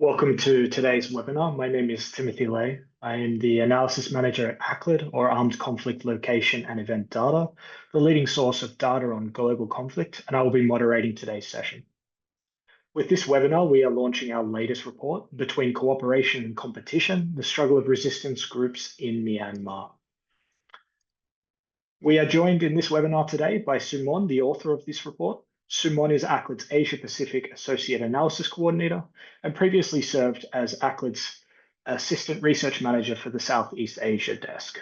Welcome to today's webinar. My name is Timothy Lay. I am the Analysis Manager at ACLED, or Armed Conflict Location and Event Data, the leading source of data on global conflict, and I will be moderating today's session. With this webinar, we are launching our latest report, Between Cooperation and Competition, the Struggle of Resistance Groups in Myanmar. We are joined in this webinar today by Sumon, the author of this report. Sumon is ACLED's Asia Pacific Associate Analysis Coordinator and previously served as ACLED's Assistant Research Manager for the Southeast Asia Desk.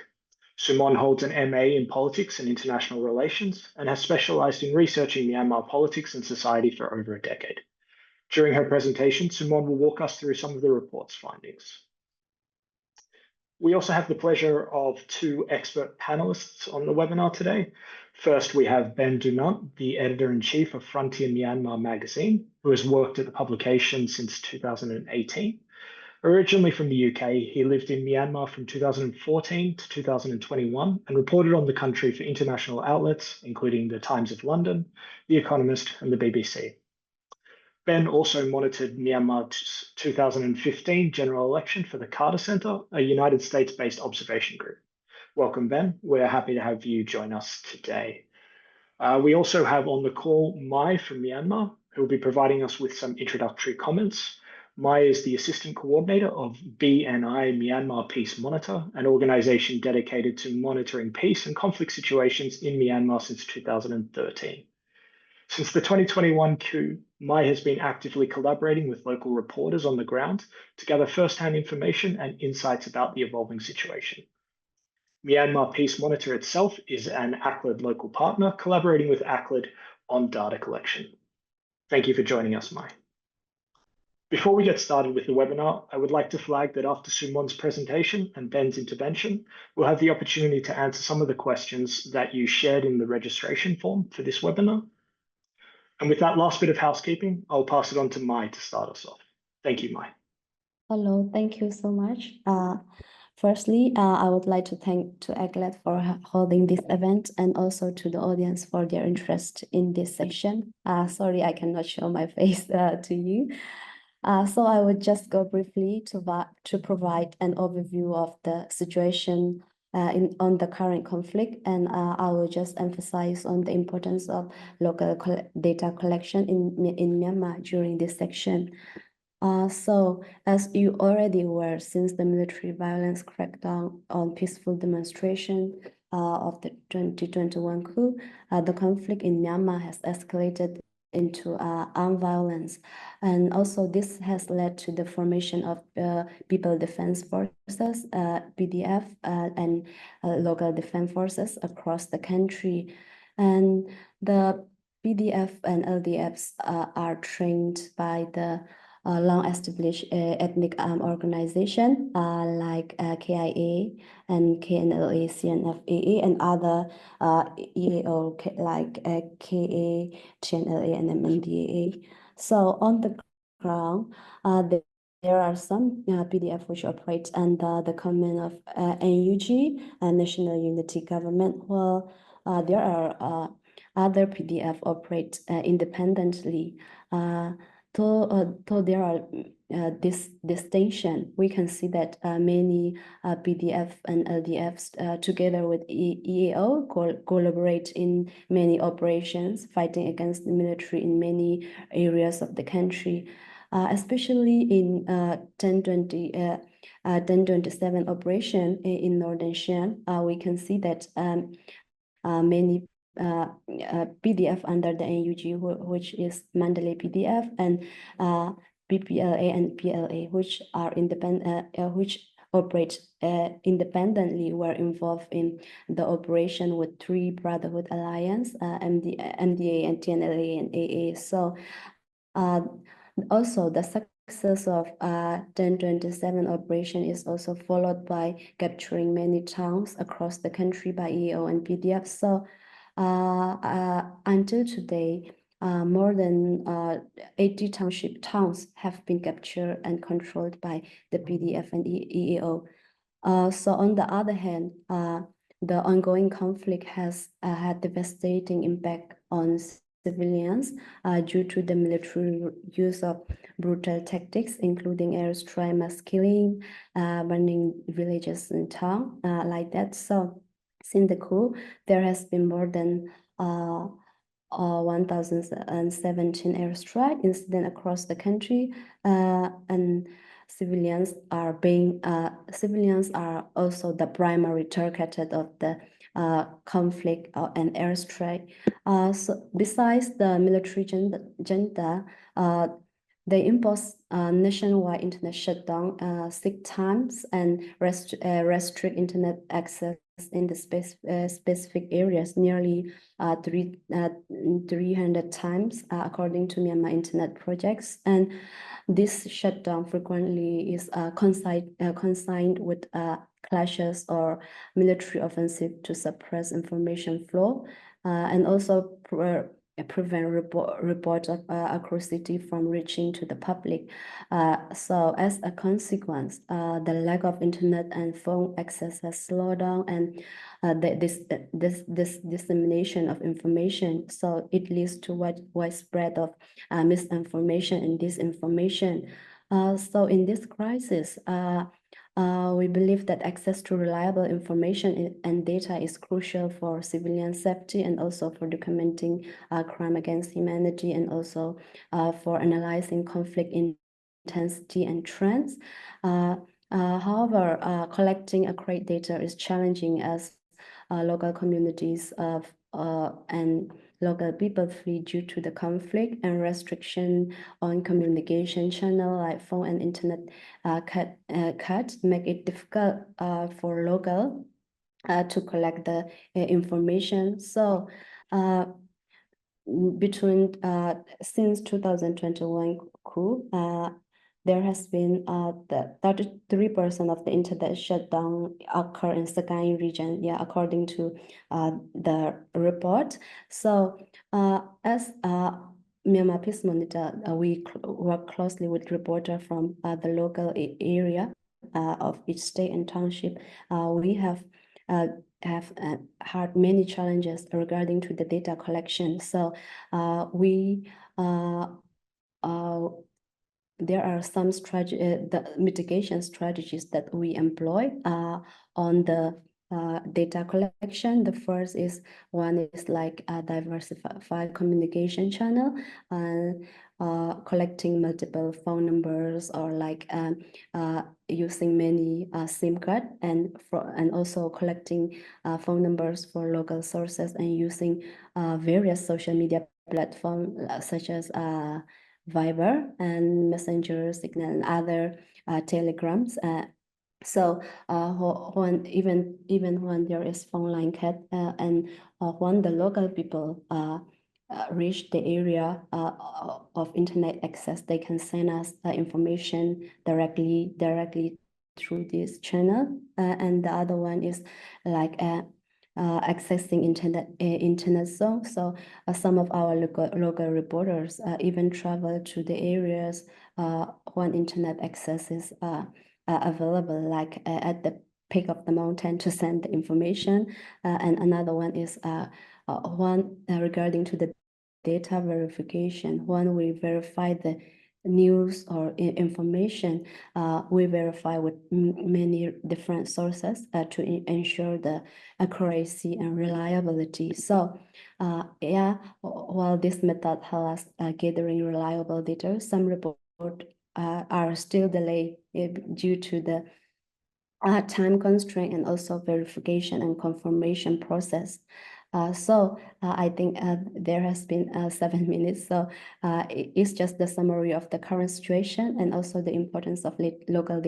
Sumon holds an MA in Politics and International Relations and has specialized in researching Myanmar politics and society for over a decade. During her presentation, Sumon will walk us through some of the report's findings. We also have the pleasure of two expert panelists on the webinar today. First, we have Ben Dunant, the Editor-in-Chief of Frontier Myanmar magazine, who has worked at the publication since 2018. Originally from the UK, he lived in Myanmar from 2014 to 2021 and reported on the country for international outlets, including the Times of London, The Economist, and the BBC. Ben also monitored Myanmar's 2015 general election for the Carter Center, a United States-based observation group. Welcome, Ben. We're happy to have you join us today. We also have on the call Mai from Myanmar, who will be providing us with some introductory comments. Mai is the Assistant Coordinator of BNI Myanmar Peace Monitor, an organization dedicated to monitoring peace and conflict situations in Myanmar since 2013. Since the 2021 coup, Mai has been actively collaborating with local reporters on the ground to gather first-hand information and insights about the evolving situation. Myanmar Peace Monitor itself is an ACLED local partner collaborating with ACLED on data collection. Thank you for joining us, Mai. Before we get started with the webinar, I would like to flag that after Sumon's presentation and Ben's intervention, we'll have the opportunity to answer some of the questions that you shared in the registration form for this webinar. And with that last bit of housekeeping, I'll pass it on to Mai to start us off. Thank you, Mai. Hello, thank you so much. Firstly, I would like to thank ACLED for holding this event and also to the audience for their interest in this session. Sorry, I cannot show my face to you. So I would just go briefly to provide an overview of the situation on the current conflict, and I will just emphasize on the importance of local data collection in Myanmar during this section. So, as you already aware, since the military violence crackdown on peaceful demonstration of the 2021 coup, the conflict in Myanmar has escalated into armed violence, and also this has led to the formation of People Defense Forces, PDF, and local defense forces across the country. And the PDF and LDFs are trained by the long-established ethnic armed organization like KIA and KNLA, CNFAA, and other EAO like KA, TNLA, and MNDAA. So on the ground, there are some PDF which operate under the command of NUG, National Unity Government, while there are other PDF operate independently. Though there are this distinction, we can see that many PDF and LDFs together with EAO collaborate in many operations fighting against the military in many areas of the country, especially in 1027 operation in Northern Shan. We can see that many PDF under the NUG, which is Mandalay PDF, and BPLA and PLA, which are independent, which operate independently, were involved in the operation with three Brotherhood Alliance, MDA and TNLA and AA. So also the success of 1027 operation is also followed by capturing many towns across the country by EAO and PDF. So until today, more than 80 township towns have been captured and controlled by the PDF and EAO. So on the other hand, the ongoing conflict has had devastating impact on civilians due to the military use of brutal tactics, including airstrike, mass killing, burning villages and towns, like that. So since the coup, there has been more than 1,017 airstrike incidents across the country, and civilians are also the primary targeted of the conflict and airstrike. So besides the military junta, they imposed nationwide internet shutdown 6 times and restrict internet access in the specific areas nearly 300 times, according to Myanmar Internet Projects. And this shutdown frequently is consigned with clashes or military offensive to suppress information flow and also prevent report of atrocity from reaching to the public. So as a consequence, the lack of internet and phone access has slowed down and this dissemination of information. So it leads to widespread of misinformation and disinformation. So in this crisis, we believe that access to reliable information and data is crucial for civilian safety and also for documenting crime against humanity and also for analyzing conflict intensity and trends. However, collecting accurate data is challenging as local communities and local people flee due to the conflict and restriction on communication channel like phone and internet cut make it difficult for local to collect the information. So between since 2021 coup, there has been the 33% of the internet shutdown occur in Sagaing region, according to the report. So as Myanmar Peace Monitor, we work closely with reporters from the local area of each state and township. We have had many challenges regarding to the data collection. So there are some the mitigation strategies that we employ on the data collection. The first is like a diversified communication channel, collecting multiple phone numbers or like using many SIM card and also collecting phone numbers for local sources and using various social media platforms such as Viber and Messenger, Signal, and other telegrams. So even when there is phone line cut and when the local people reach the area of internet access, they can send us information directly through this channel. And the other one is like accessing internet zone. So some of our local reporters even travel to the areas when internet access is available, like at the peak of the mountain to send the information. And another one is one regarding to the data verification. When we verify the news or information, we verify with many different sources to ensure the accuracy and reliability. So while this method helps us gathering reliable data, some reports are still delayed due to the time constraint and also verification and confirmation process. So I think there has been 7 minutes. So it's just the summary of the current situation and also the importance of local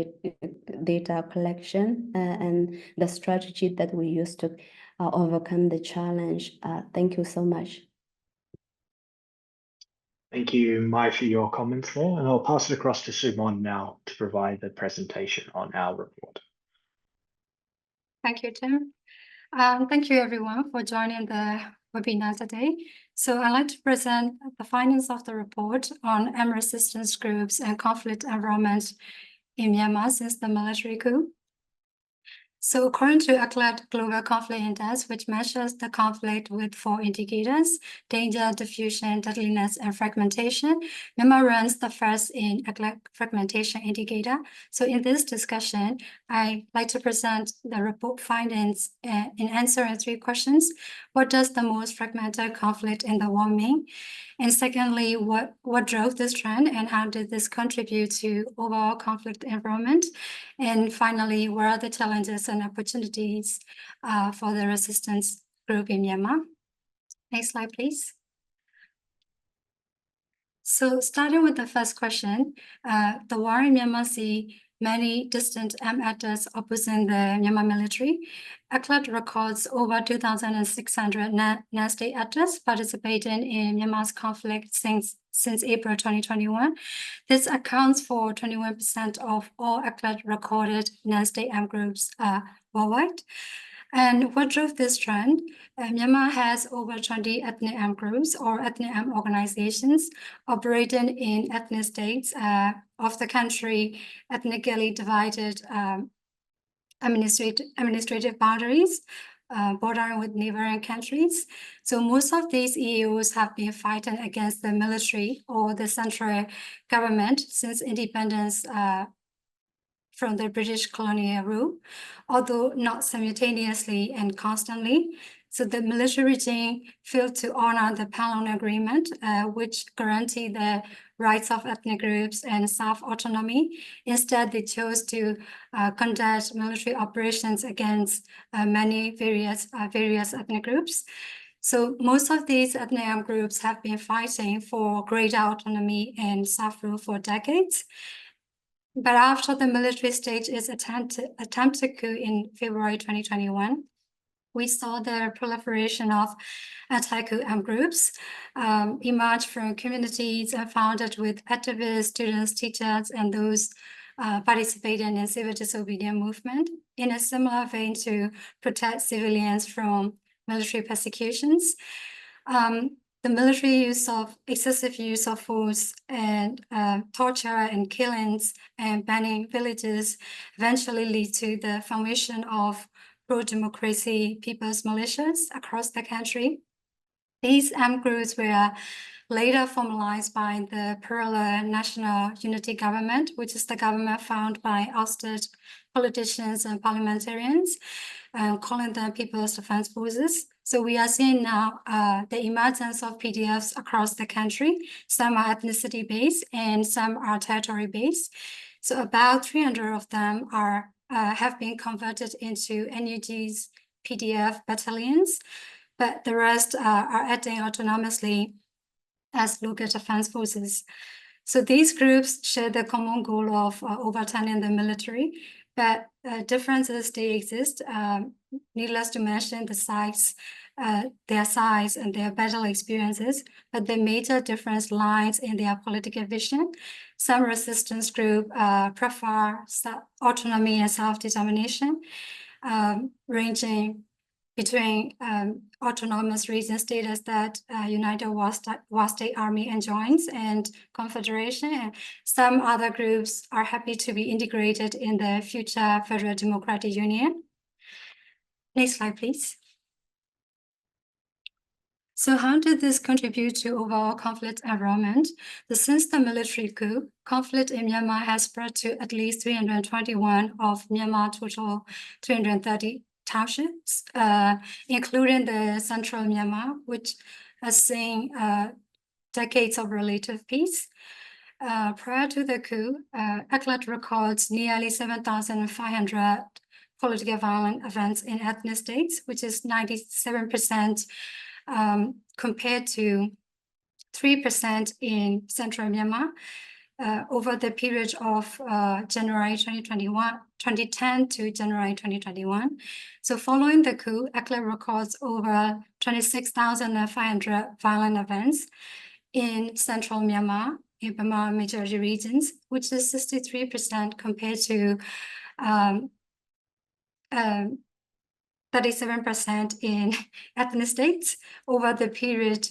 data collection and the strategy that we use to overcome the challenge. Thank you so much. Thank you, Mai, for your comments there. And I'll pass it across to Sumon now to provide the presentation on our report. Thank you, Tim. Thank you, everyone, for joining the webinar today. So I'd like to present the findings of the report on armed resistance groups and conflict environment in Myanmar since the military coup. So according to ACLED Global Conflict Index, which measures the conflict with 4 indicators, danger, diffusion, deadliness, and fragmentation, Myanmar ranks the first in ACLED fragmentation indicator. So in this discussion, I'd like to present the report findings in answering 3 questions. What does the most fragmented conflict in the world mean? And secondly, what drove this trend and how did this contribute to overall conflict environment? And finally, what are the challenges and opportunities for the resistance group in Myanmar? Next slide, please. So starting with the first question, the war in Myanmar see many distant armed actors opposing the Myanmar military. ACLED records over 2,600 non-state actors participating in Myanmar's conflict since April 2021. This accounts for 21% of all ACLED recorded non-state armed groups worldwide. And what drove this trend? Myanmar has over 20 ethnic armed groups or ethnic armed organizations operating in ethnic states of the country, ethnically divided administrative boundaries, bordering with neighboring countries. So most of these EAOs have been fighting against the military or the central government since independence from the British colonial rule, although not simultaneously and constantly. So the military regime failed to honor the Panlong Agreement, which guaranteed the rights of ethnic groups and self-autonomy. Instead, they chose to conduct military operations against various ethnic groups. So most of these ethnic groups have been fighting for greater autonomy and self-rule for decades. But after the military stage is attempted coup in February 2021, we saw the proliferation of anti-coup armed groups emerge from communities founded with activists, students, teachers, and those participating in civil disobedience movement in a similar vein to protect civilians from military persecutions. The military excessive use of force and torture and killings and banning villages eventually lead to the formation of pro-democracy people's militias across the country. These armed groups were later formalized by the Parallel National Unity Government, which is the government found by ousted politicians and parliamentarians, calling them People's Defense Forces. So we are seeing now the emergence of PDFs across the country. Some are ethnicity-based and some are territory-based. So about 300 of them have been converted into NUG's PDF battalions, but the rest are acting autonomously as local defense forces. So these groups share the common goal of overturning the military, but differences still exist. Needless to mention their size and their battle experiences, but the major difference lies in their political vision. Some resistance groups prefer autonomy and self-determination, ranging between autonomous region status that United War State Army enjoins and Confederation. And some other groups are happy to be integrated in the future Federal Democratic Union. Next slide, please. So how did this contribute to overall conflict environment? Since the military coup, conflict in Myanmar has spread to at least 321 of Myanmar total 330 townships, including the central Myanmar, which has seen decades of relative peace. Prior to the coup, ACLED records nearly 7,500 political violent events in ethnic states, which is 97% compared to 3% in central Myanmar over the period of January 2010 to January 2021. So following the coup, ACLED records over 26,500 violent events in central Myanmar, in Burma majority regions, which is 63% compared to 37% in ethnic states over the period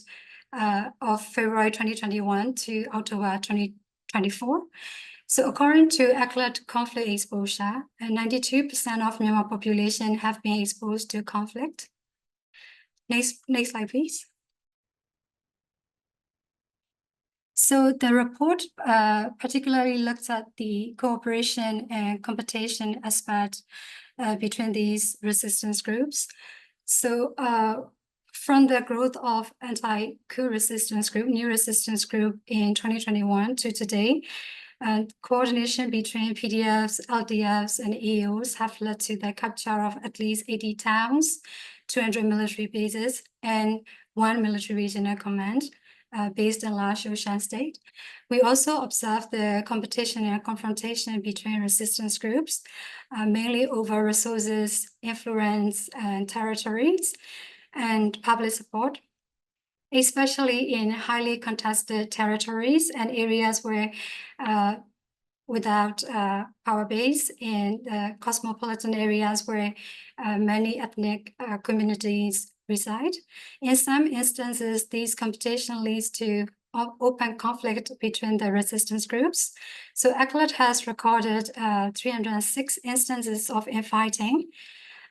of February 2021 to October 2024. So according to ACLED conflict exposure, 92% of Myanmar population have been exposed to conflict. Next slide, please. So the report particularly looks at the cooperation and competition aspect between these resistance groups. So from the growth of anti-coup resistance group, new resistance group in 2021 to today, coordination between PDFs, LDFs, and EOs have led to the capture of at least 80 towns, 200 military bases, and 1 military regional command based in La Shan State. We also observed the competition and confrontation between resistance groups, mainly over resources, influence, and territories, and public support, especially in highly contested territories and areas where without power base, in cosmopolitan areas where many ethnic communities reside. In some instances, these competition leads to open conflict between the resistance groups. So ACLED has recorded 306 instances of infighting,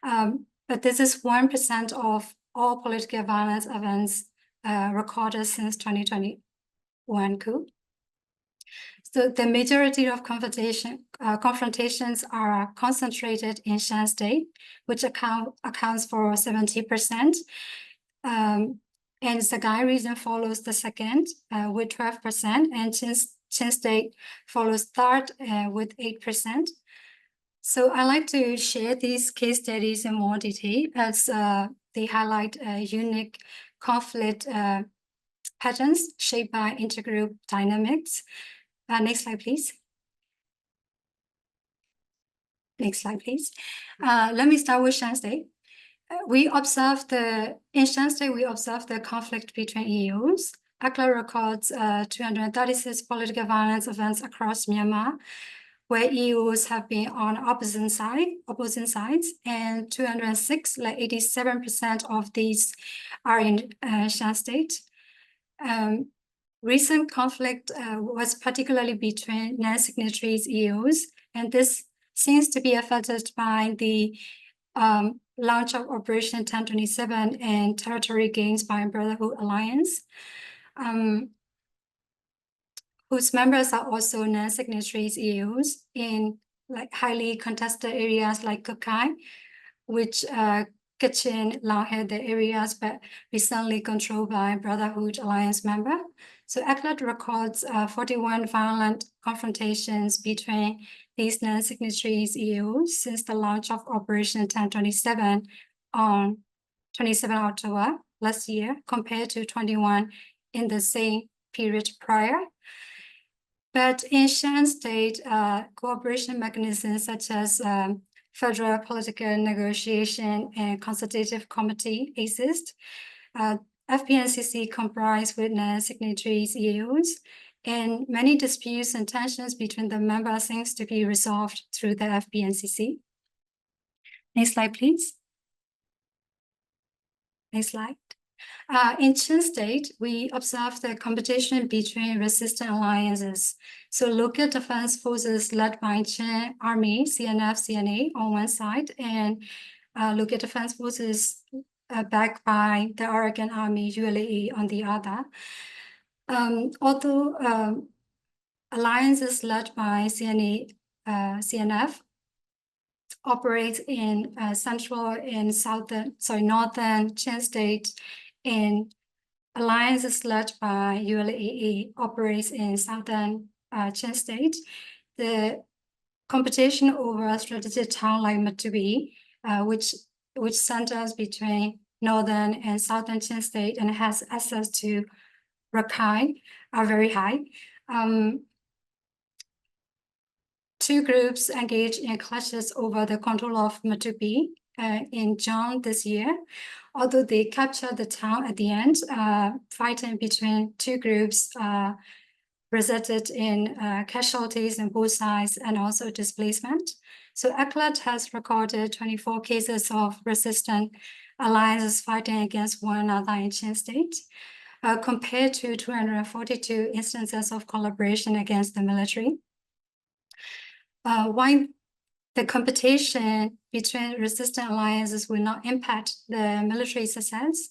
but this is 1% of all political violence events recorded since 2021 coup. So the majority of confrontations are concentrated in Shan State, which accounts for 70%. And Sagaing region follows the second with 12%, and Chin State follows third with 8%. So I like to share these case studies in more detail as they highlight unique conflict patterns shaped by intergroup dynamics. Next slide, please. Next slide, please. Let me start with Shan State. In Shan State, we observed the conflict between EOs. ACLED records 236 political violence events across Myanmar, where EOs have been on opposing sides, and 206, like 87% of these are in Shan State. Recent conflict was particularly between non-signatories EOs, and this seems to be affected by the launch of Operation 1027 and territory gains by Brotherhood Alliance, whose members are also non-signatories EOs in like highly contested areas like Kukai, which Kachin, Langhe, the areas but recently controlled by Brotherhood Alliance member. So ACLED records 41 violent confrontations between these non-signatories EOs since the launch of Operation 1027 on 27 October last year, compared to 21 in the same period prior. But in Shan State, cooperation mechanisms such as Federal Political Negotiation and Consultative Committee exist. FPNCC comprise with non-signatories EOs, and many disputes and tensions between the members seems to be resolved through the FPNCC. Next slide, please. Next slide. In Chin State, we observed the competition between resistant alliances. So local defense forces led by Chin Army, CNF, CNA on one side, and local defense forces backed by the Oregon Army, ULA on the other. Although alliances led by CNA, CNF operates in central and northern Chin State, and alliances led by ULAA operates in southern Chin State. The competition over a strategic town like Matubi, which centers between northern and southern Chin State and has access to Rakhine, are very high. Two groups engaged in clashes over the control of Matubi in June this year. Although they captured the town at the end, fighting between two groups resulted in casualties on both sides and also displacement. So ACLED has recorded 24 cases of resistant alliances fighting against one another in Chin State, compared to 242 instances of collaboration against the military. Why the competition between resistant alliances will not impact the military success.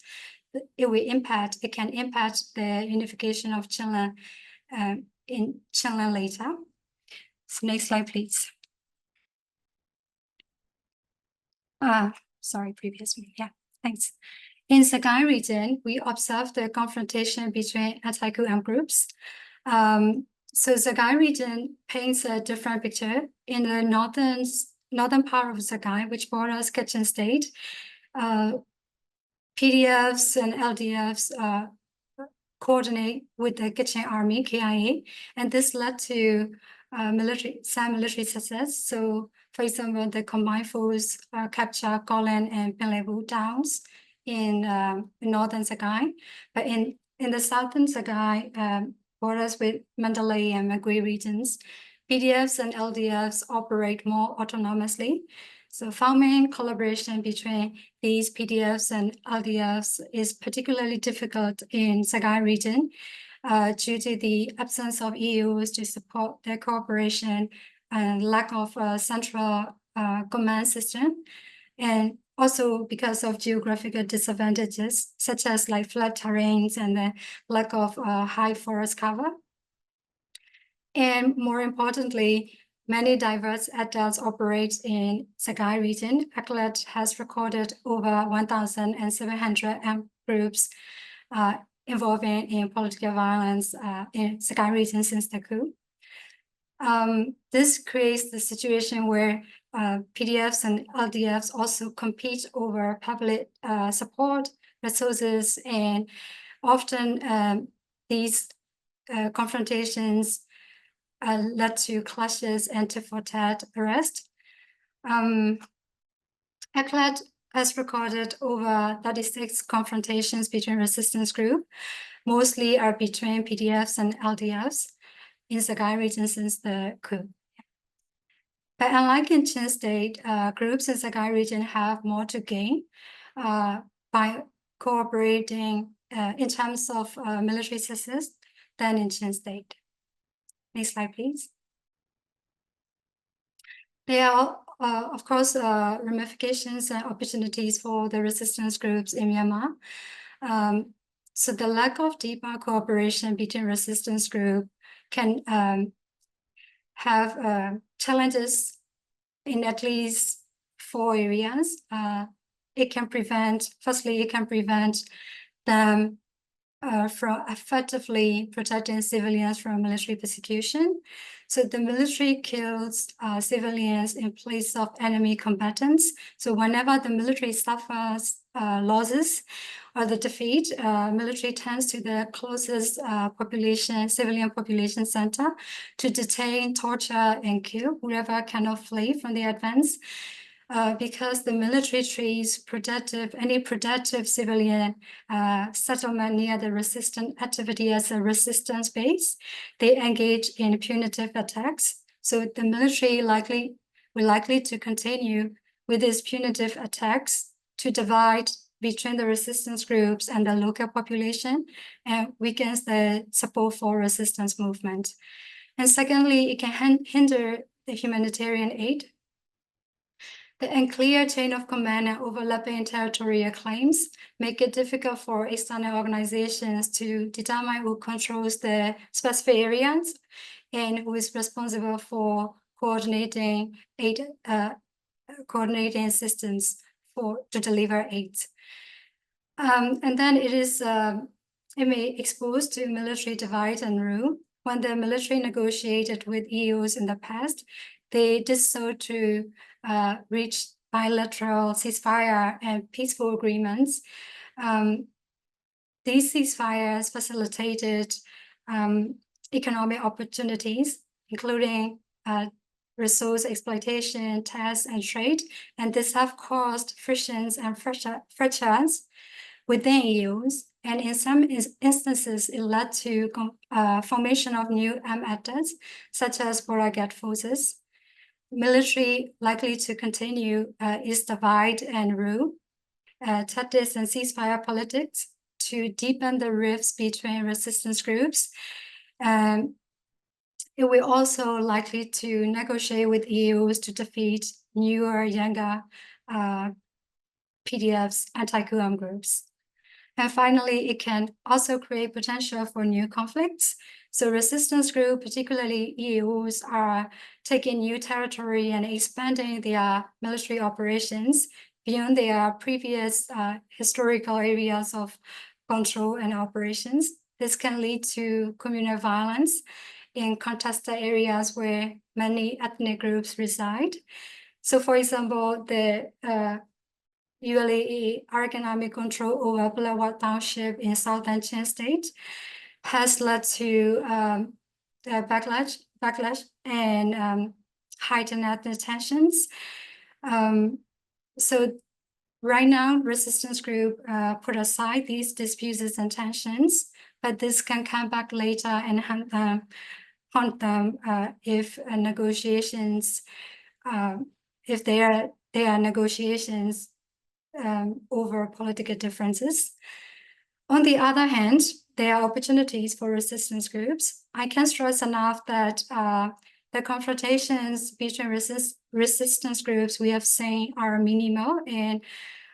It can impact the unification of Chinland in Chinland later. So next slide, please. Sorry, previous one. Yeah, thanks. In Sagaing region, we observed the confrontation between anti-coup groups. So Sagaing region paints a different picture. In the northern part of Sagaing, which borders Kachin State, PDFs and LDFs coordinate with the Kachin Army, KIA, and this led to some military success. So, for example, the combined force captured Golan and Penlebu Downs in northern Sagaing, but in the southern Sagaing, borders with Mandalay and Magui regions, PDFs and LDFs operate more autonomously. So farming collaboration between these PDFs and LDFs is particularly difficult in Sagaing region due to the absence of EUs to support their cooperation and lack of a central command system. And also because of geographical disadvantages, such as like flat terrains and the lack of high forest cover. And more importantly, many diverse adults operate in Sagaing region. ACLED has recorded over 1,700 groups involving in political violence in Sagaing region since the coup. This creates the situation where PDFs and LDFs also compete over public support, resources, and often these confrontations led to clashes and tit-for-tat arrest. ACLED has recorded over 36 confrontations between resistance groups, mostly are between PDFs and LDFs in Sagaing region since the coup. But unlike in Chin State, groups in Sagaing region have more to gain by cooperating in terms of military success than in Chin State. Next slide, please. There are, of course, ramifications and opportunities for the resistance groups in Myanmar. So the lack of deeper cooperation between resistance groups can have challenges in at least 4 areas. It can prevent them from effectively protecting civilians from military persecution. So the military kills civilians in place of enemy combatants. So whenever the military suffers losses or the defeat, military turns to the closest civilian population center to detain, torture, and kill whoever cannot flee from the advance. Because the military treats any productive civilian settlement near the resistant activity as a resistance base, they engage in punitive attacks. So the military will likely to continue with these punitive attacks to divide between the resistance groups and the local population and weakens the support for resistance movement. And secondly, it can hinder the humanitarian aid. The unclear chain of command and overlapping territorial claims make it difficult for external organizations to determine who controls the specific areas and who is responsible for coordinating aid, coordinating assistance to deliver aid. And then it may expose to military divide and rule. When the military negotiated with EUs in the past, they did so to reach bilateral ceasefire and peaceful agreements. These ceasefires facilitated economic opportunities, including resource exploitation, tax, and trade, and this have caused frictions and fractures within EUs. And in some instances, it led to formation of new armed actors, such as border guard forces. Military likely to continue is divide and rule, tactics and ceasefire politics to deepen the rifts between resistance groups. it will also likely to negotiate with EAOs to defeat newer, younger PDFs, anti-coup groups. And finally, it can also create potential for new conflicts. So resistance groups, particularly EAOs, are taking new territory and expanding their military operations beyond their previous historical areas of control and operations. This can lead to communal violence in contested areas where many ethnic groups reside. So, for example, the ULAE economic control over Bulawat Township in southern Chin State has led to the backlash and heightened ethnic tensions. So right now, resistance group put aside these disputes and tensions, but this can come back later and haunt them if negotiations, if there are negotiations over political differences. On the other hand, there are opportunities for resistance groups. I can't stress enough that the confrontations between resistance groups we have seen are minimal and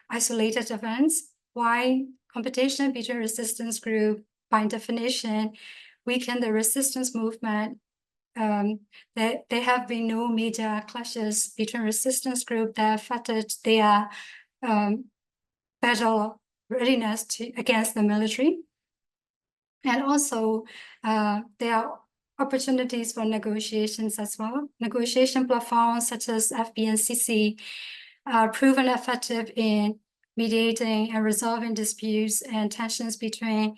isolated events, while competition between resistance groups, by definition, weaken the resistance movement. There have been no major clashes between resistance groups that affected their battle readiness against the military. And also, there are opportunities for negotiations as well. Negotiation platforms such as FBNCC are proven effective in mediating and resolving disputes and tensions between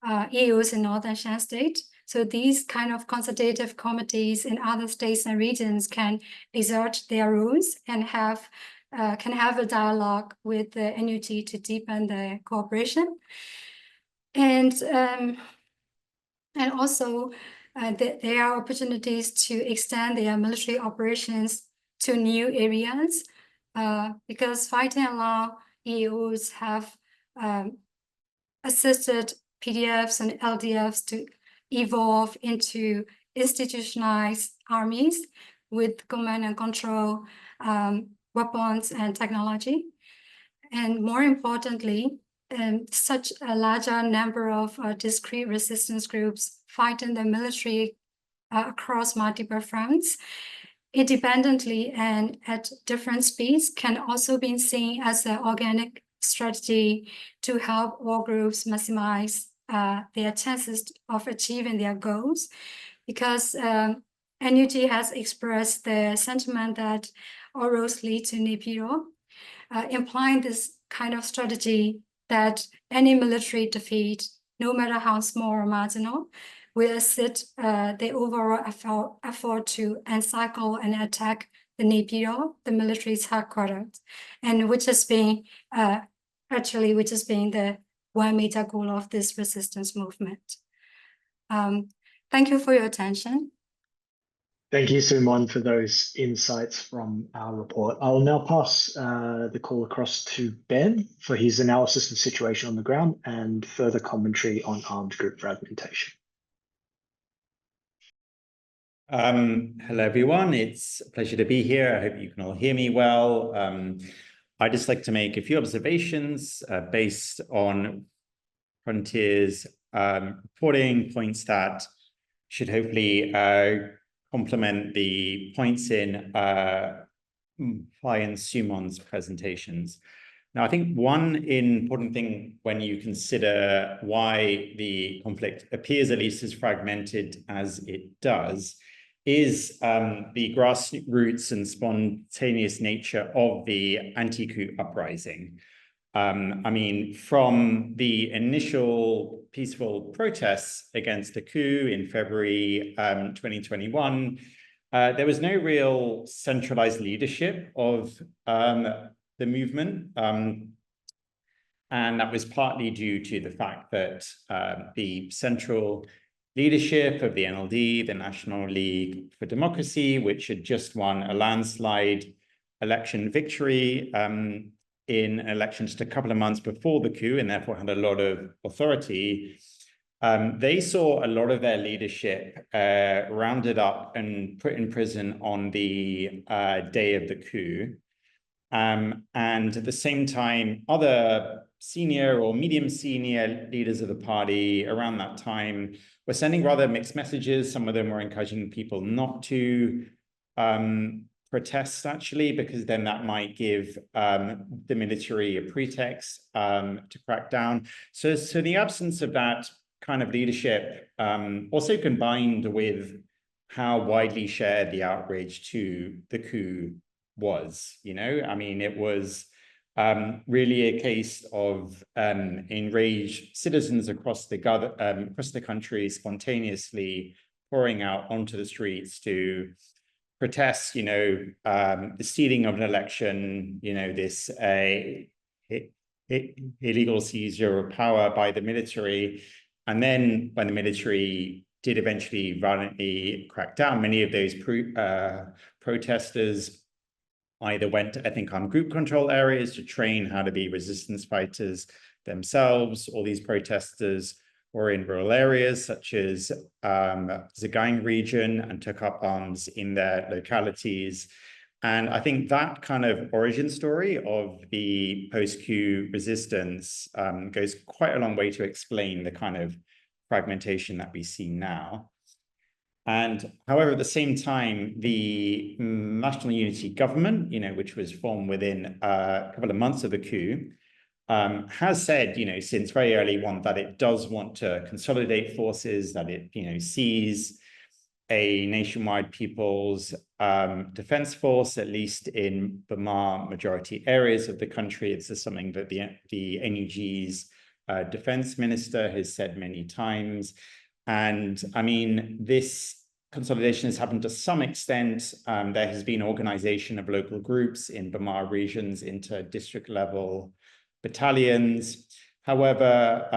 EAOs in Northern Shan State. So these kind of consultative committees in other states and regions can exert their roles and can have a dialogue with the NUG to deepen the cooperation. And also, there are opportunities to extend their military operations to new areas because fighting along EAOs have assisted PDFs and LDFs to evolve into institutionalized armies with command and control weapons and technology. And more importantly, such a larger number of discrete resistance groups fighting the military across multiple fronts independently and at different speeds can also be seen as an organic strategy to help all groups maximize their chances of achieving their goals. Because NUG has expressed the sentiment that all roads lead to Naypyidaw, implying this kind of strategy that any military defeat, no matter how small or marginal, will assist the overall effort to encircle and attack the Naypyidaw, the military's headquarters, and which has been the one major goal of this resistance movement. Thank you for your attention. Thank you, Sumon, for those insights from our report. I'll now pass the call across to Ben for his analysis of the situation on the ground and further commentary on armed group fragmentation. Hello, everyone. It's a pleasure to be here. I hope you can all hear me well. I'd just like to make a few observations based on Frontier's reporting, points that should hopefully complement the points in Phi and Sumon's presentations. Now, I think one important thing when you consider why the conflict appears at least as fragmented as it does is the grassroots and spontaneous nature of the anti-coup uprising. I mean, from the initial peaceful protests against the coup in February 2021, there was no real centralized leadership of the movement. And that was partly due to the fact that the central leadership of the NLD, the National League for Democracy, which had just won a landslide election victory in an election just a couple of months before the coup and therefore had a lot of authority, they saw a lot of their leadership rounded up and put in prison on the day of the coup. And at the same time, other senior or medium senior leaders of the party around that time were sending rather mixed messages. Some of them were encouraging people not to protest, actually, because then that might give the military a pretext to crack down. So the absence of that kind of leadership, also combined with how widely shared the outrage to the coup was, I mean, it was really a case of enraged citizens across the country spontaneously pouring out onto the streets to protest, the stealing of an election, this illegal seizure of power by the military. And then when the military did eventually violently crack down, many of those protesters either went to ethnic armed group control areas to train how to be resistance fighters themselves. All these protesters were in rural areas such as Zagaing region and took up arms in their localities. And I think that kind of origin story of the post-coup resistance goes quite a long way to explain the kind of fragmentation that we see now. And however, at the same time, the National Unity Government, which was formed within a couple of months of the coup, has said, since very early on that it does want to consolidate forces, that it, sees a nationwide People's Defense Force, at least in Burma majority areas of the country. It's something that the NUG's defense minister has said many times. And I mean, this consolidation has happened to some extent. There has been organization of local groups in Burma regions into district level battalions. However,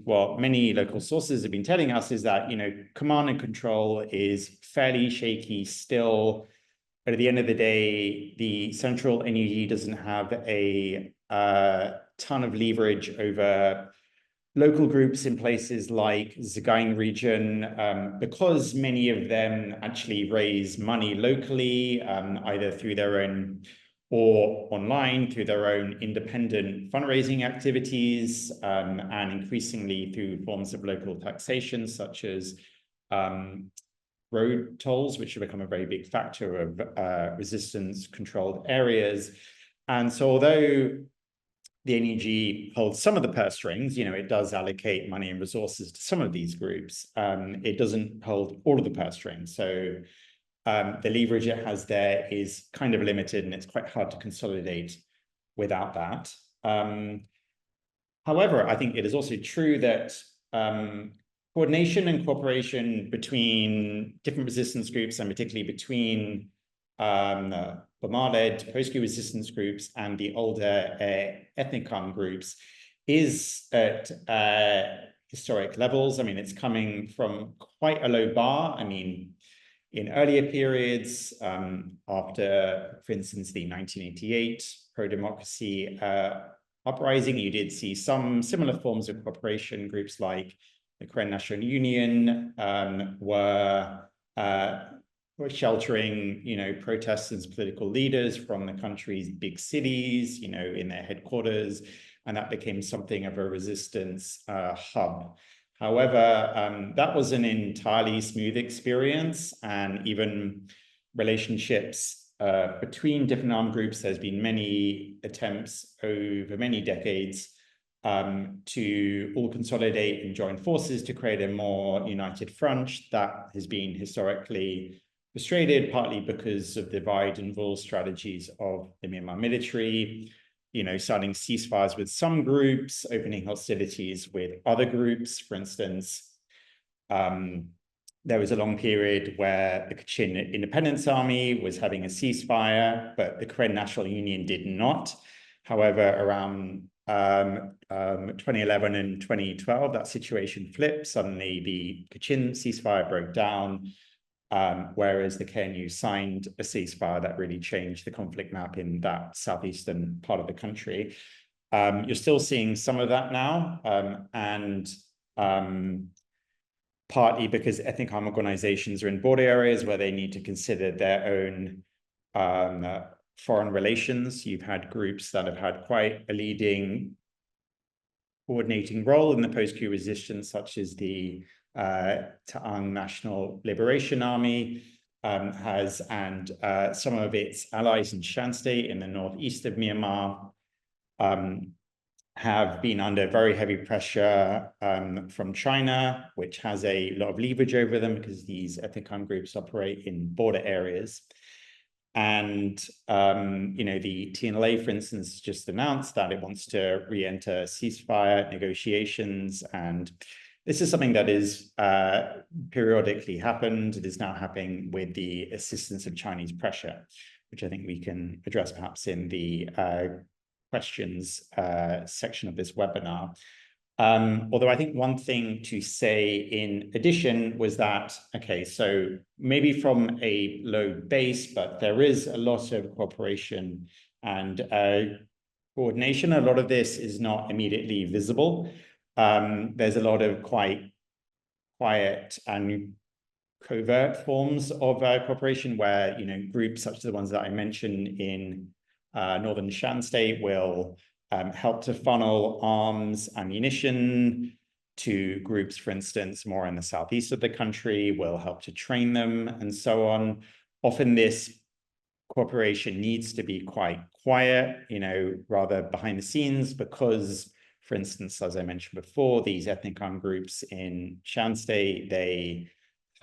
what many local sources have been telling us is that, command and control is fairly shaky still. But at the end of the day, the central NUG doesn't have a ton of leverage over local groups in places like Zagaing region, because many of them actually raise money locally, either through their own or online through their own independent fundraising activities, and increasingly through forms of local taxation, such as road tolls, which have become a very big factor of resistance-controlled areas. And so although the NUG holds some of the purse strings, it does allocate money and resources to some of these groups, it doesn't hold all of the purse strings. So the leverage it has there is kind of limited, and it's quite hard to consolidate without that. However, I think it is also true that coordination and cooperation between different resistance groups, and particularly between Burma-led post-coup resistance groups and the older ethnic armed groups, is at historic levels. I mean, it's coming from quite a low bar. I mean, in earlier periods, after, for instance, the 1988 pro-democracy uprising, you did see some similar forms of cooperation. Groups like the Korean National Union were sheltering, protesters, political leaders from the country's big cities, in their headquarters, and that became something of a resistance hub. However, that was an entirely smooth experience, and even relationships between different armed groups, there's been many attempts over many decades to all consolidate and join forces to create a more united front. That has been historically frustrated, partly because of the divide and rule strategies of the Myanmar military, signing ceasefires with some groups, opening hostilities with other groups. For instance, there was a long period where the Kachin Independence Army was having a ceasefire, but the Korean National Union did not. However, around 2011 and 2012, that situation flipped. Suddenly, the Kachin ceasefire broke down, whereas the KNU signed a ceasefire that really changed the conflict map in that southeastern part of the country. You're still seeing some of that now, and partly because ethnic armed organizations are in border areas where they need to consider their own foreign relations. You've had groups that have had quite a leading coordinating role in the post-coup resistance, such as the Ta'ang National Liberation Army has, and some of its allies in Shan State in the northeast of Myanmar have been under very heavy pressure from China, which has a lot of leverage over them because these ethnic armed groups operate in border areas. And, the TNLA, for instance, just announced that it wants to re-enter ceasefire negotiations. And this is something that is periodically happened. It is now happening with the assistance of Chinese pressure, which I think we can address perhaps in the questions section of this webinar. Although I think one thing to say in addition was that, okay, so maybe from a low base, but there is a lot of cooperation and coordination. A lot of this is not immediately visible. There's a lot of quite quiet and covert forms of cooperation where, groups such as the ones that I mentioned in northern Shan State will help to funnel arms, ammunition to groups, for instance, more in the southeast of the country, will help to train them and so on. Often this cooperation needs to be quite quiet, rather behind the scenes because, for instance, as I mentioned before, these ethnic armed groups in Shan State, they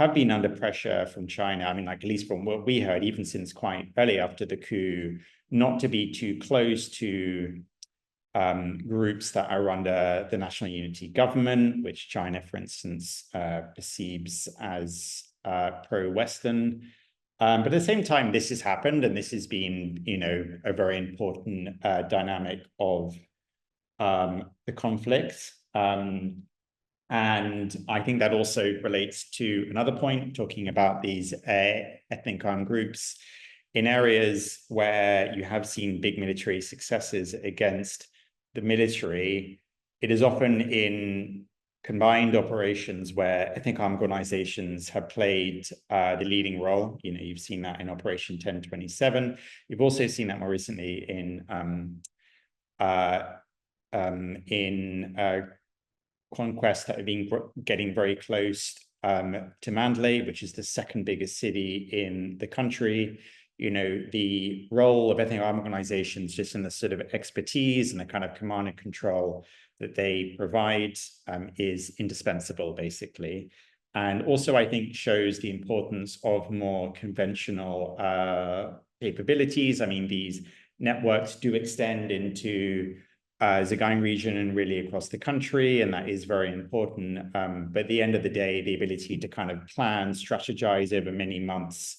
have been under pressure from China. I mean, like, at least from what we heard, even since quite early after the coup, not to be too close to groups that are under the National Unity Government, which China, for instance, perceives as pro-Western. But at the same time, this has happened, and this has been, a very important dynamic of the conflict. And I think that also relates to another point, talking about these ethnic armed groups in areas where you have seen big military successes against the military. It is often in combined operations where ethnic armed organizations have played the leading role. You've seen that in Operation 1027. You've also seen that more recently in conquests that have been getting very close to Mandalay, which is the second biggest city in the country. The role of ethnic armed organizations just in the sort of expertise and the kind of command and control that they provide is indispensable, basically. And also, I think, shows the importance of more conventional capabilities. I mean, these networks do extend into Zagaing region and really across the country, and that is very important. But at the end of the day, the ability to kind of plan, strategize over many months,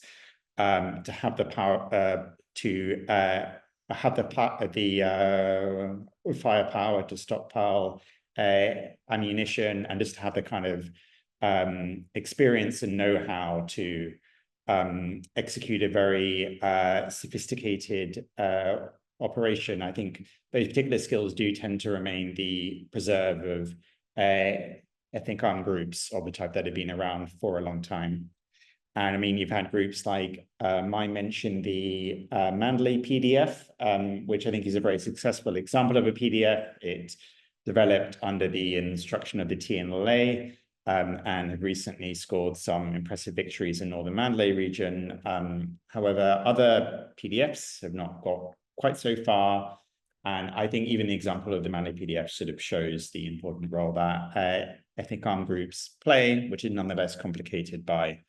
to have the power to have the firepower to stockpile ammunition, and just to have the kind of experience and know-how to execute a very sophisticated operation. I think those particular skills do tend to remain the preserve of ethnic armed groups of the type that have been around for a long time. And I mean, you've had groups like, I mentioned the Mandalay PDF, which I think is a very successful example of a PDF. It developed under the instruction of the TNLA and have recently scored some impressive victories in northern Mandalay region. However, other PDFs have not got quite so far. And I think even the example of the Mandalay PDF sort of shows the important role that ethnic armed groups play, which is nonetheless complicated by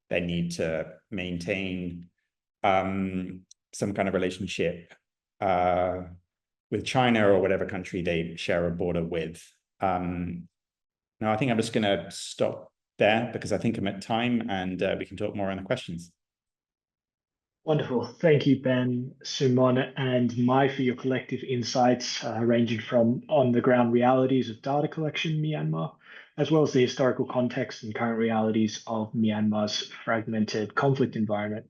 their need to maintain some kind of relationship with China or whatever country they share a border with. Now, I think I'm just going to stop there because I think I'm at time, and we can talk more on the questions. Wonderful. Thank you, Ben, Sumon, and Mai for your collective insights, ranging from on-the-ground realities of data collection in Myanmar, as well as the historical context and current realities of Myanmar's fragmented conflict environment.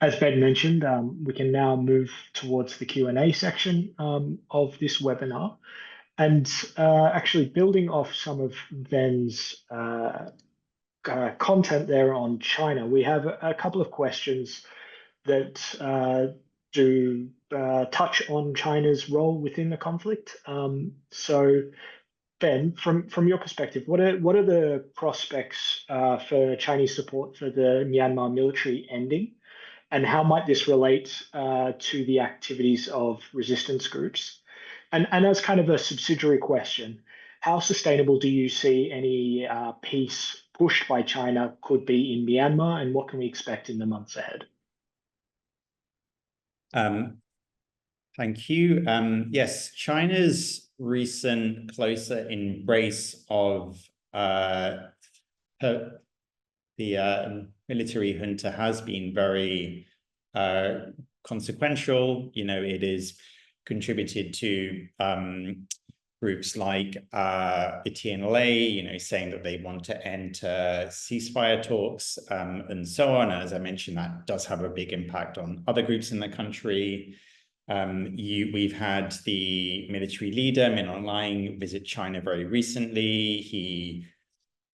As Ben mentioned, we can now move towards the Q&A section of this webinar. And actually building off some of Ben's content there on China, we have a couple of questions that do touch on China's role within the conflict. So Ben, from your perspective, what are the prospects for Chinese support for the Myanmar military ending? And how might this relate to the activities of resistance groups? And as kind of a subsidiary question, how sustainable do you see any peace pushed by China could be in Myanmar, and what can we expect in the months ahead? Thank you. Yes, China's recent closer embrace of the military junta has been very consequential. You know, it is contributed to groups like the TNLA, you know, saying that they want to enter ceasefire talks and so on. And as I mentioned, that does have a big impact on other groups in the country. We've had the military leader, Min Aung visit China very recently. He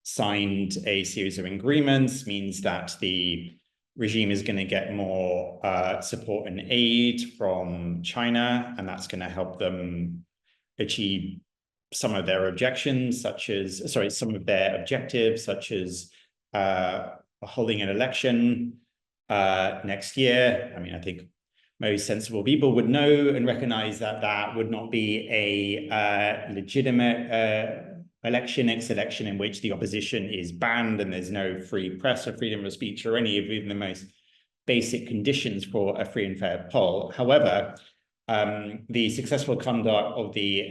signed a series of agreements, means that the regime is going to get more support and aid from China, and that's going to help them achieve some of their objectives, such as holding an election next year. I mean, I think most sensible people would know and recognize that that would not be a legitimate election, election in which the opposition is banned and there's no free press or freedom of speech or any of even the most basic conditions for a free and fair poll. However, the successful conduct of the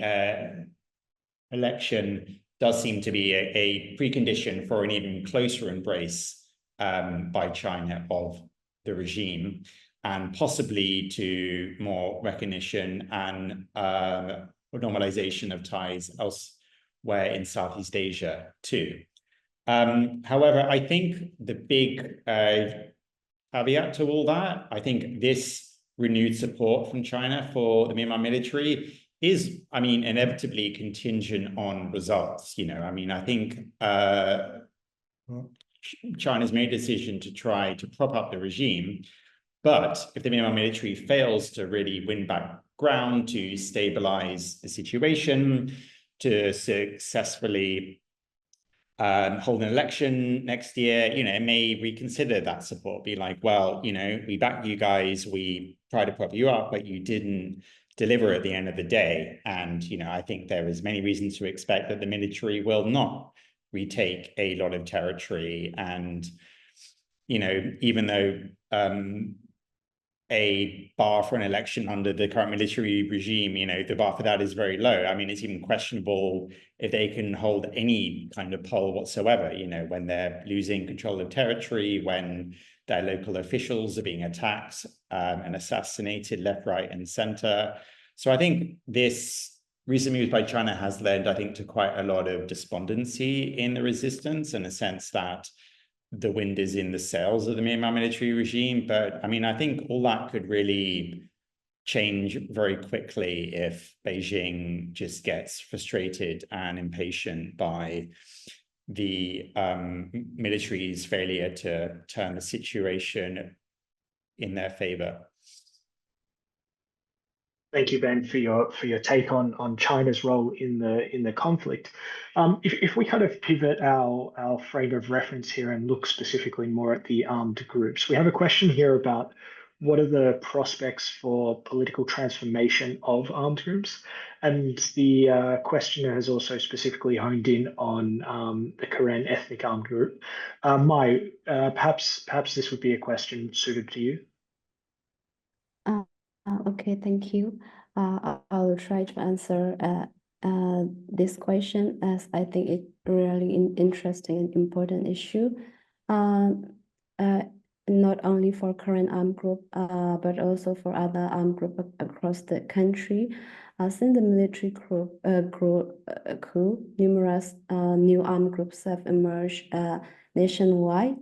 election does seem to be a precondition for an even closer embrace by China of the regime, and possibly to more recognition and normalization of ties elsewhere in Southeast Asia too. However, I think the big caveat to all that, I think this renewed support from China for the Myanmar military is, I mean, inevitably contingent on results. You know, I mean, I think China's made a decision to try to prop up the regime, but if the Myanmar military fails to really win back ground, to stabilize the situation, to successfully hold an election next year, you know, it may reconsider that support, be like, well, you know, we backed you guys, we tried to prop you up, but you didn't deliver at the end of the day. And, you know, I think there is many reasons to expect that the military will not retake a lot of territory. And, you know, even though a bar for an election under the current military regime, you know, the bar for that is very low. I mean, it's even questionable if they can hold any kind of poll whatsoever, you know, when they're losing control of territory, when their local officials are being attacked and assassinated left, right, and center. So I think this recent moves by China has led, I think, to quite a lot of despondency in the resistance, in a sense that the wind is in the sails of the Myanmar military regime. But I mean, I think all that could really change very quickly if Beijing just gets frustrated and impatient by the military's failure to turn the situation in their favor. Thank you, Ben, for your take on China's role in the conflict. If we kind of pivot our frame of reference here and look specifically more at the armed groups, we have a question here about what are the prospects for political transformation of armed groups, and the questioner has also specifically honed in on the Karen ethnic armed group. Mai, perhaps this would be a question suited to you. Okay, thank you. I will try to answer this question, as I think it's really interesting and important issue. Not only for current armed group, but also for other armed group across the country. Since the military coup, numerous new armed groups have emerged nationwide,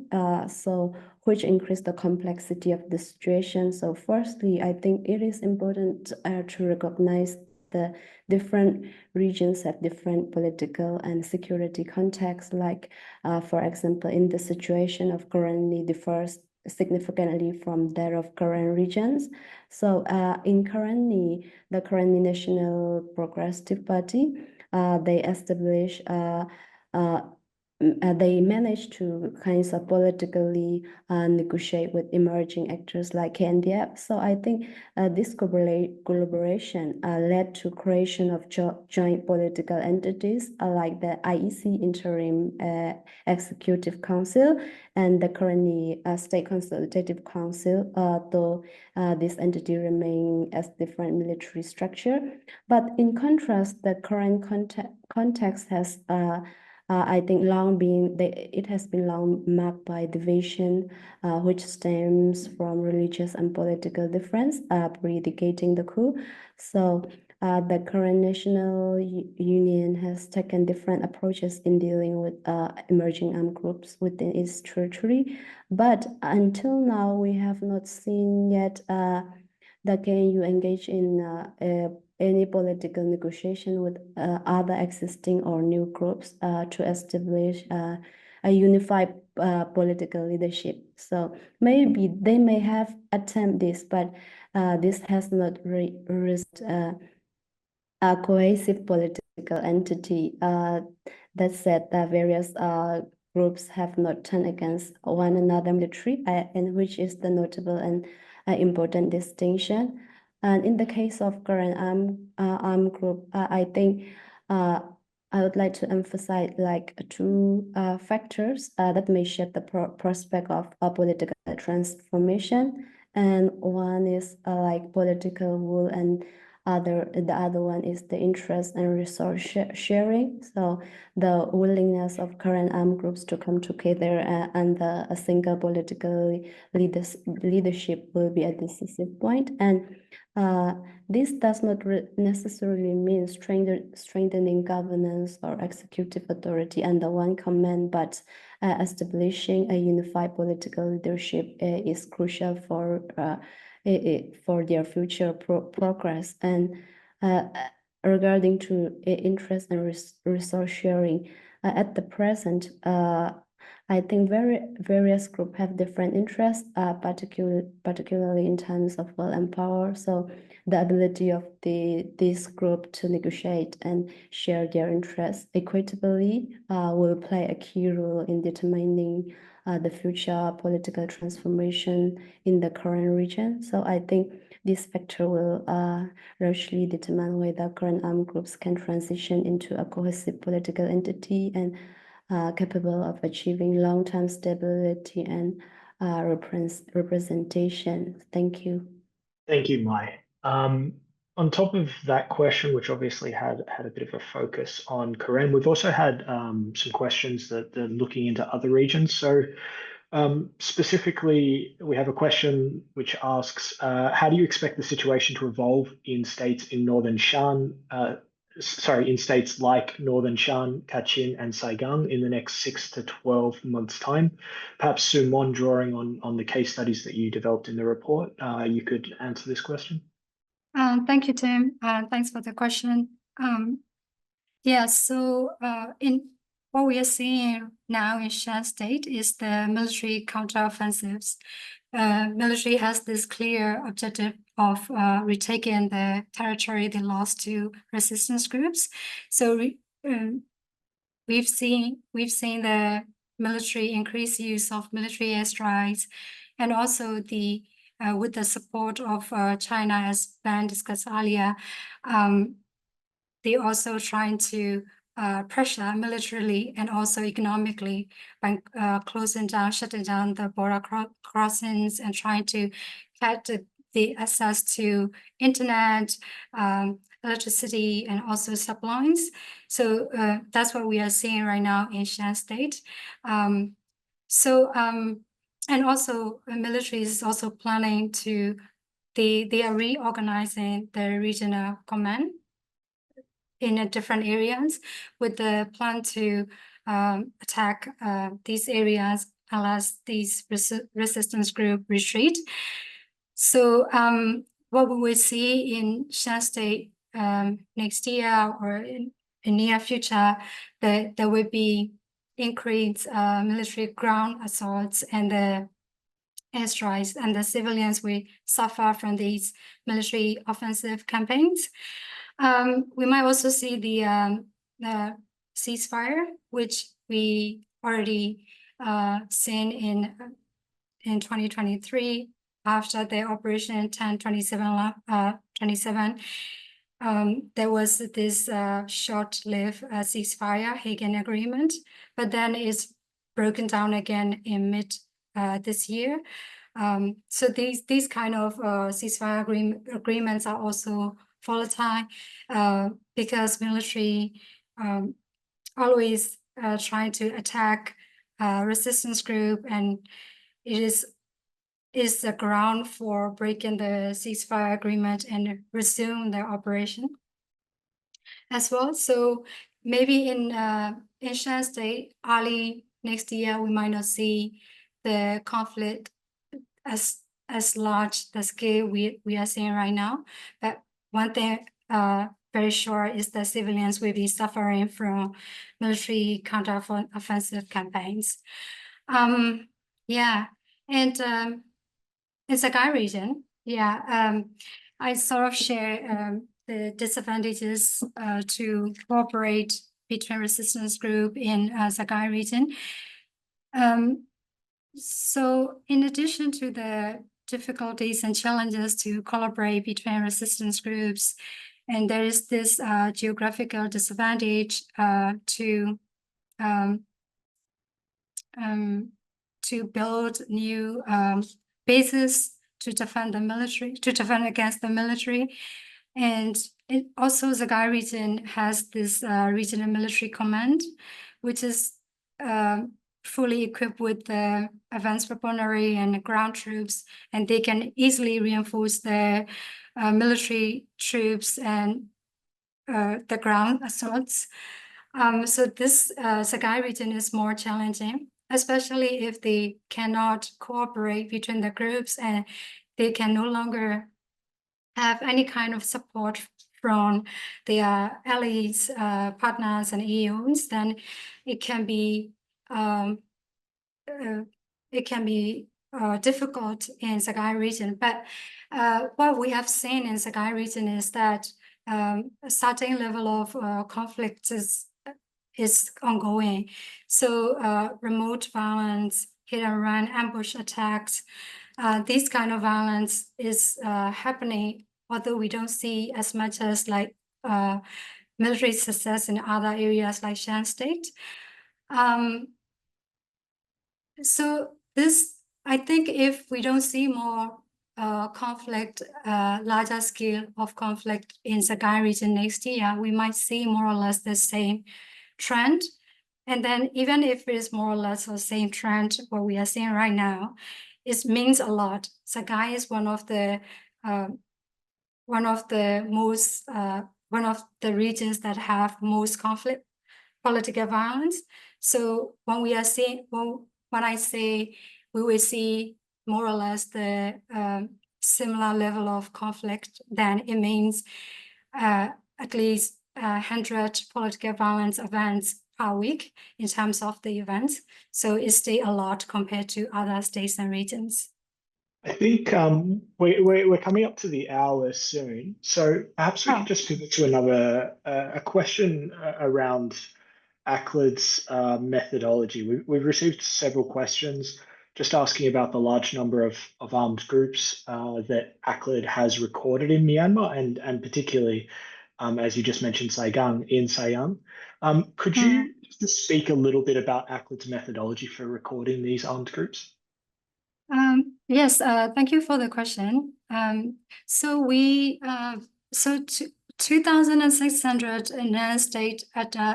which increase the complexity of the situation. So firstly, I think it is important to recognize the different regions have different political and security contexts. Like, for example, in the situation of currently differs significantly from that of current regions. So in currently, the currently National Progressive Party, they established they managed to kind of politically negotiate with emerging actors like KNDF. So I think this collaboration led to creation of joint political entities like the IEC Interim Executive Council and the currently State Consultative Council, though this entity remain as different military structure. But in contrast, the current context has I think it has been long marked by division, which stems from religious and political difference, predicating the coup. So the current National Union has taken different approaches in dealing with emerging armed groups within its territory. But until now, we have not seen yet the KNU engage in any political negotiation with other existing or new groups to establish a unified political leadership. So maybe they may have attempted this, but this has not reached a cohesive political entity. That said, various groups have not turned against one another military, and which is the notable and important distinction. And in the case of current armed group, I think I would like to emphasize like two factors that may shape the prospect of a political transformation. And one is like political will, and the other one is the interest and resource sharing. So the willingness of current armed groups to come together under a single political leadership will be a decisive point. And this does not necessarily mean strengthening governance or executive authority under one command, but establishing a unified political leadership is crucial for their future progress. And regarding to interest and resource sharing, at the present, I think various groups have different interests, particularly in terms of will and power. So the ability of this group to negotiate and share their interests equitably will play a key role in determining the future political transformation in the current region. So I think this factor will largely determine whether current armed groups can transition into a cohesive political entity and capable of achieving long-term stability and representation. Thank you. Thank you, Mai. On top of that question, which obviously had a bit of a focus on Karen, we've also had some questions that are looking into other regions. So specifically, we have a question which asks, how do you expect the situation to evolve in states in Northern Shan, in states like Northern Shan, Kachin, and Saigon in the next 6 to 12 months' time? Perhaps Sumon, drawing on the case studies that you developed in the report, you could answer this question. Thank you, Tim. Thanks for the question. So in what we are seeing now in Shan State is the military counteroffensives. Military has this clear objective of retaking the territory they lost to resistance groups. So we've seen the military increase use of military airstrikes, and also the with the support of China, as Ben discussed earlier, they also trying to pressure militarily and also economically by shutting down the border crossings and trying to cut the access to internet, electricity, and also sublines. So that's what we are seeing right now in Shan State. And also the military is also planning to, they are reorganizing the regional command in different areas with the plan to attack these areas unless these resistance group retreat. So what we will see in Shan State next year or in near future, there will be increased military ground assaults and the airstrikes, and the civilians will suffer from these military offensive campaigns. We might also see the ceasefire, which we already seen in 2023 after the Operation 1027. There was this short-lived ceasefire, Hagen Agreement, but then it's broken down again in mid this year. So these kind of ceasefire agreements are also volatile because military always trying to attack resistance group, and it is the ground for breaking the ceasefire agreement and resume their operation as well. So maybe in Shan State, early next year, we might not see the conflict as large the scale we are seeing right now. But one thing very sure is that civilians will be suffering from military counter-offensive campaigns. Yeah, and in Sagai region, I sort of share the disadvantages to cooperate between resistance group in Sagai region. So in addition to the difficulties and challenges to collaborate between resistance groups, and there is this geographical disadvantage to build new bases to defend against the military. And it also, Sagai region has this regional military command, which is fully equipped with the advanced weaponry and ground troops, and they can easily reinforce the military troops and the ground assaults. So this Sagai region is more challenging, especially if they cannot cooperate between the groups and they can no longer have any kind of support from their allies, partners, and EOs. Then it can be difficult in Sagai region. But what we have seen in Sagai region is that a certain level of conflict is ongoing. So remote violence, hit and run, ambush attacks, this kind of violence is happening, although we don't see as much as like military success in other areas like Shan State. So this, I think if we don't see more conflict, larger scale of conflict in Sagai region next year, we might see more or less the same trend. And then even if it is more or less the same trend, what we are seeing right now, it means a lot. Sagai is one of the regions that have most conflict, political violence. So when we are seeing, when I say we will see more or less the similar level of conflict, then it means at least 100 political violence events per week in terms of the events. So it's still a lot compared to other states and regions. I think we're coming up to the hour soon, so perhaps we could just pivot to another a question around ACLED's methodology. We've received several questions just asking about the large number of armed groups that ACLED has recorded in Myanmar, and particularly, as you just mentioned, Saigon in Sayang. Could you just speak a little bit about ACLED's methodology for recording these armed groups? Yes, thank you for the question. So we 2,600 in the state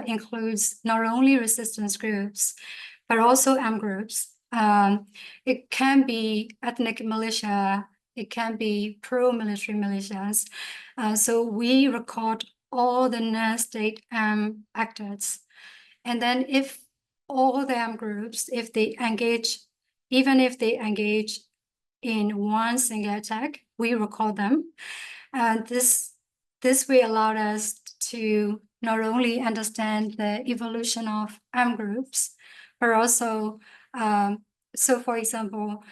includes not only resistance groups, but also armed groups. It can be ethnic militia, it can be pro-military militias. So we record all the non-state actors. And then if all the armed groups, if they engage, even if they engage in one single attack, we record them. This this will allow us to not only understand the evolution of armed groups, but also, so for example,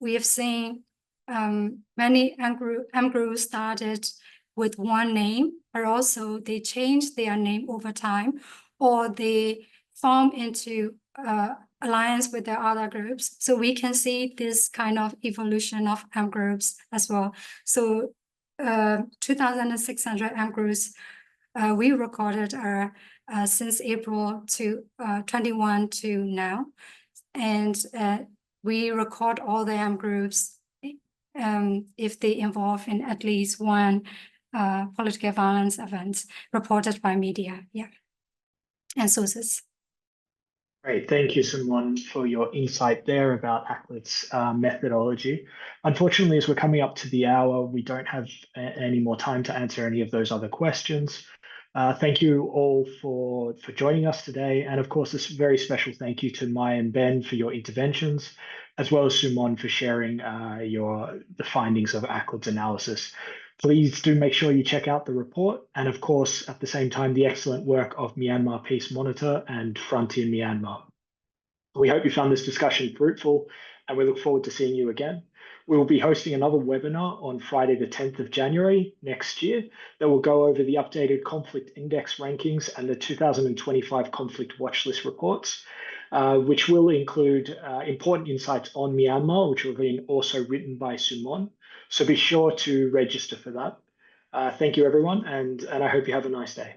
we have seen many armed groups started with one name, but also they changed their name over time, or they form into alliance with the other groups. So we can see this kind of evolution of armed groups as well. So 2,600 armed groups we recorded are since April 21 to now. And we record all the armed groups if they involve in at least one political violence event reported by media, and sources. Great, thank you, Simon, for your insight there about ACLED's methodology. Unfortunately, as we're coming up to the hour, we don't have any more time to answer any of those other questions. Thank you all for joining us today. And of course, this very special thank you to Maya and Ben for your interventions, as well as Simon for sharing the findings of ACLED's analysis. Please do make sure you check out the report, and of course, at the same time, the excellent work of Myanmar Peace Monitor and Frontier Myanmar. We hope you found this discussion fruitful, and we look forward to seeing you again. We will be hosting another webinar on Friday, the 10th of January next year that will go over the updated conflict index rankings and the 2025 conflict watch list reports, which will include important insights on Myanmar, which will be also written by Sumon. So be sure to register for that. Thank you, everyone, and I hope you have a nice day.